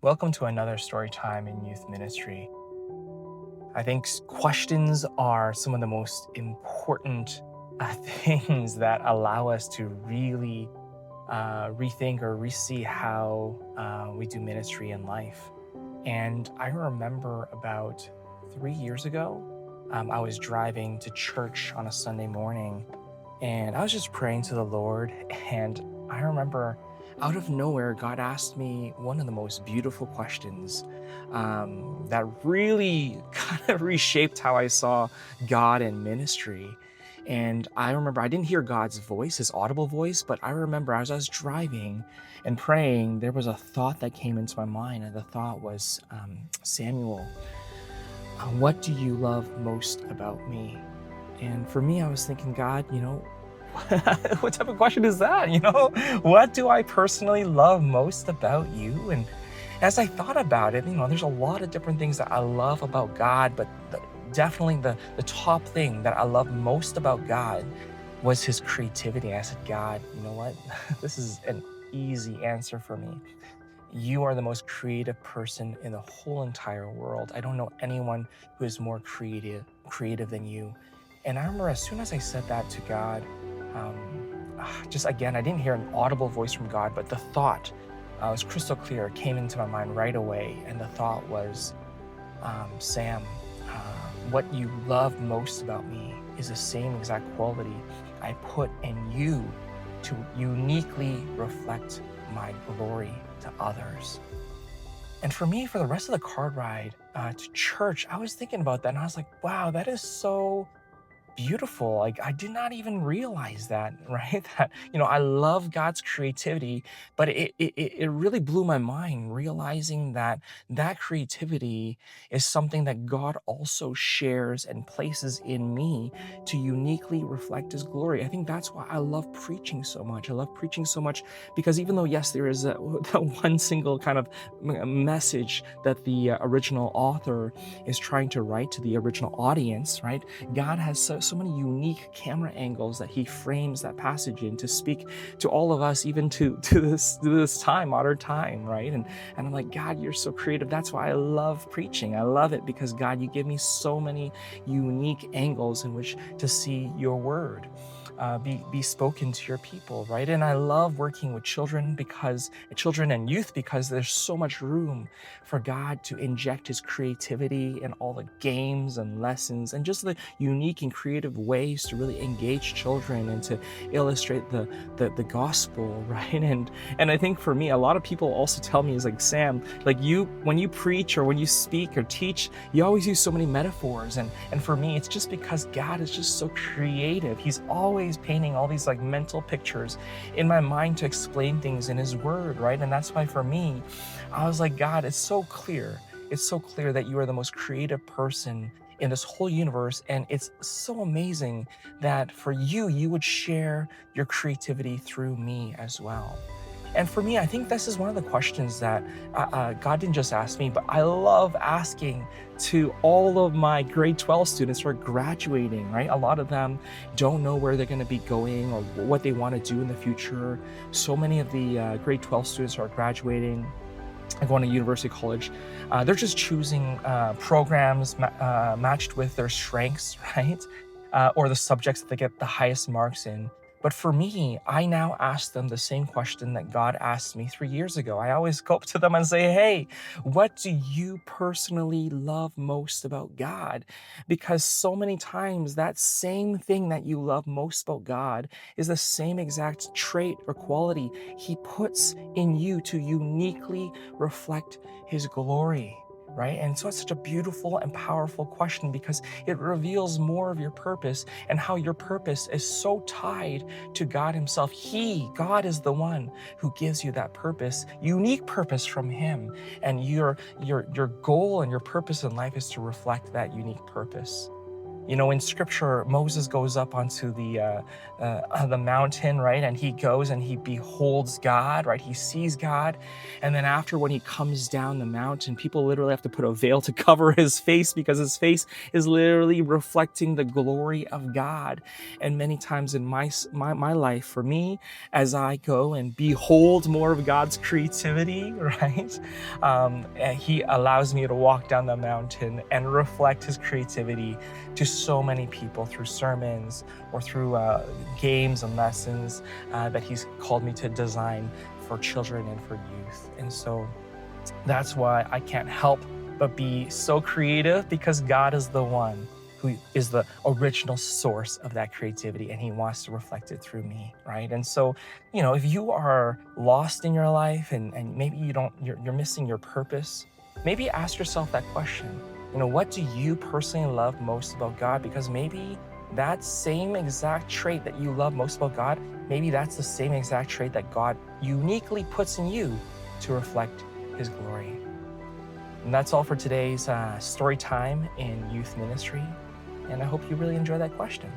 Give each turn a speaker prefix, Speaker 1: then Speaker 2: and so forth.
Speaker 1: Welcome to another story time in youth ministry. I think questions are some of the most important things that allow us to really rethink or re-see how we do ministry in life. And I remember about 3 years ago, I was driving to church on a Sunday morning and I was just praying to the Lord. And I remember out of nowhere, God asked me one of the most beautiful questions that really kind of reshaped how I saw God and ministry. And I remember I didn't hear God's voice, his audible voice, but I remember as I was driving and praying, there was a thought that came into my mind. And the thought was, Samuel, what do you love most about me? And for me, I was thinking, God, what type of question is that? What do I personally love most about you? And as I thought about it, there's a lot of different things that I love about God, but definitely the top thing that I love most about God was his creativity. I said, God, you know what? This is an easy answer for me. You are the most creative person in the whole entire world. I don't know anyone who is more creative than you. And I remember as soon as I said that to God, just again, I didn't hear an audible voice from God, but the thought was crystal clear. It came into my mind right away. And the thought was, Sam, what you love most about me is the same exact quality I put in you to uniquely reflect my glory to others. And for me, for the rest of the car ride to church, I was thinking about that and I was like, wow, that is so beautiful. Like I did not even realize that, right? That, I love God's creativity, but it really blew my mind realizing that that creativity is something that God also shares and places in me to uniquely reflect his glory. I think that's why I love preaching so much. I love preaching so much because even though, yes, there is that one single kind of message that the original author is trying to write to the original audience, right? God has so many unique camera angles that he frames that passage in to speak to all of us, even to this time, modern time, right? And I'm like, God, you're so creative. That's why I love preaching. I love it because God, you give me so many unique angles in which to see your word. Be spoken to your people, right? And I love working with children and youth because there's so much room for God to inject his creativity in all the games and lessons and just the unique and creative ways to really engage children and to illustrate the gospel, right? And I think for me, a lot of people also tell me is like, Sam, like you when you preach or when you speak or teach, you always use so many metaphors. And for me, it's just because God is just so creative. He's always painting all these like mental pictures in my mind to explain things in his word, right? And that's why for me, I was like, God, it's so clear. It's so clear that you are the most creative person in this whole universe. And it's so amazing that for you, you would share your creativity through me as well. And for me, I think this is one of the questions that God didn't just ask me, but I love asking to all of my grade 12 students who are graduating, right? A lot of them don't know where they're going to be going or what they want to do in the future. So many of the grade 12 students who are graduating and going to university college, they're just choosing programs matched with their strengths, right? Or the subjects that they get the highest marks in. But for me, I now ask them the same question that God asked me 3 years ago. I always go up to them and say, hey, what do you personally love most about God? Because so many times that same thing that you love most about God is the same exact trait or quality he puts in you to uniquely reflect his glory. Right. And so it's such a beautiful and powerful question because it reveals more of your purpose and how your purpose is so tied to God himself. God is the one who gives you that purpose, unique purpose from him. And your goal and your purpose in life is to reflect that unique purpose. You know, in scripture, Moses goes up onto the mountain, right? And he goes and he beholds God, right? He sees God. And then after, when he comes down the mountain, people literally have to put a veil to cover his face because his face is literally reflecting the glory of God. And many times in my life, for me, as I go and behold more of God's creativity, right? And he allows me to walk down the mountain and reflect his creativity to so many people through sermons or through games and lessons that he's called me to design for children and for youth. And so that's why I can't help but be so creative, because God is the one who is the original source of that creativity, and he wants to reflect it through me, right? And so, if you are lost in your life, and maybe you're missing your purpose, maybe ask yourself that question. What do you personally love most about God? Because maybe that same exact trait that you love most about God, maybe that's the same exact trait that God uniquely puts in you to reflect his glory. And that's all for today's story time in youth ministry. And I hope you really enjoy that question.